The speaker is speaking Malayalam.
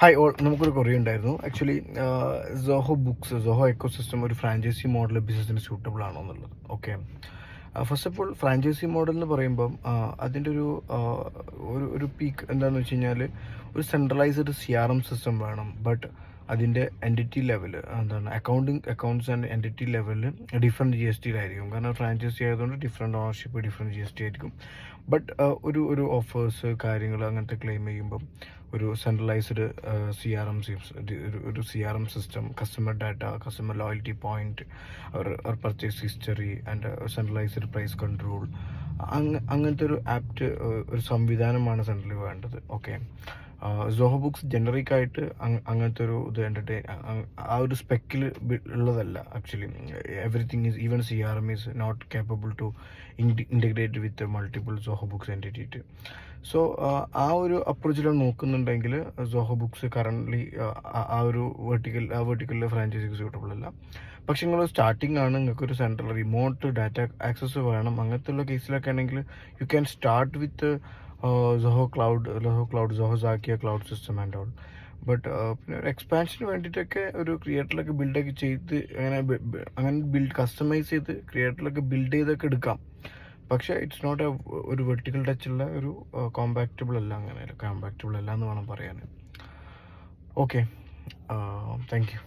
ഹായ് ഓൾ, നമുക്കൊരു കൊറിയ ഉണ്ടായിരുന്നു. Actually Zoho Books, Zoho ecosystem ഒരു ഫ്രാഞ്ചൈസി മോഡൽ ബിസിനസ്സിന് സൂട്ടബിൾ ആണോ എന്നുള്ളത്. Okay, first of all franchise model എന്ന് പറയുമ്പം അതിൻ്റെ ഒരു പീക്ക് എന്താണെന്ന് വെച്ച് കഴിഞ്ഞാൽ ഒരു സെൻട്രലൈസ്ഡ് CRM സിസ്റ്റം വേണം. ബട്ട് അതിൻ്റെ എൻറ്റിറ്റി ലെവൽ എന്താണ്, അക്കൗണ്ട്സ് ആൻഡ് എൻറ്റിറ്റി ലെവലിൽ ഡിഫറെൻറ്റ് GST ആയിരിക്കും. കാരണം ഫ്രാഞ്ചൈസി ആയതുകൊണ്ട് ഡിഫറെൻറ്റ് ഓണർഷിപ്പ്, ഡിഫറെൻറ്റ് GST ആയിരിക്കും. ബട്ട് ഒരു ഓഫേഴ്സ് കാര്യങ്ങൾ അങ്ങനത്തെ ക്ലെയിം ചെയ്യുമ്പം ഒരു centralised CRM system, customer data, customer loyalty point, അവർ purchase history and centralised price control, അങ്ങനത്തെ ഒരു ആപ്റ്റ് ഒരു സംവിധാനമാണ് സെൻട്രലി വേണ്ടത്. ഓക്കെ, സോഹോ ബുക്സ് ജനറിക് ആയിട്ട് അങ്ങനത്തെ ഒരു ഇത് ആ ഒരു സ്പെക്കിൽ ഉള്ളതല്ല. Actually everything is, even CRM is not capable to integrate with multiple Zoho Books entity. So ആ ഒരു അപ്രോച്ചിലാണ് നോക്കുന്നുണ്ടെങ്കിൽ സോഹോ ബുക്സ് കറൻ്റ്ലി ആ ഒരു വെർട്ടിക്കലിലെ ഫ്രാഞ്ചൈസിക്ക് സൂട്ടബിൾ അല്ല. പക്ഷെ നിങ്ങൾ സ്റ്റാർട്ടിംഗ് ആണ്, നിങ്ങൾക്കൊരു സെൻട്രൽ റിമോട്ട് ഡാറ്റ ആക്സസ് വേണം, അങ്ങനത്തെ ഉള്ള കേസിലൊക്കെ ആണെങ്കിൽ you can start with Zoho cloud, Zoho സാക്കിയ cloud system and all. But പിന്നെ ഒരു എക്സ്പാൻഷന് വേണ്ടിയിട്ടൊക്കെ ഒരു ക്രിയേറ്ററിലൊക്കെ ബിൽഡൊക്കെ ചെയ്ത് അങ്ങനെ കസ്റ്റമൈസ് ചെയ്ത് ക്രിയേറ്ററിലൊക്കെ ബിൽഡ് ചെയ്തൊക്കെ എടുക്കാം. പക്ഷേ ഇറ്റ്സ് നോട്ട് ഒരു വെർട്ടിക്കൽ ടച്ചുള്ള ഒരു കോമ്പാക്റ്റബിൾ അല്ല എന്ന് വേണം പറയാൻ. Okay, thank you.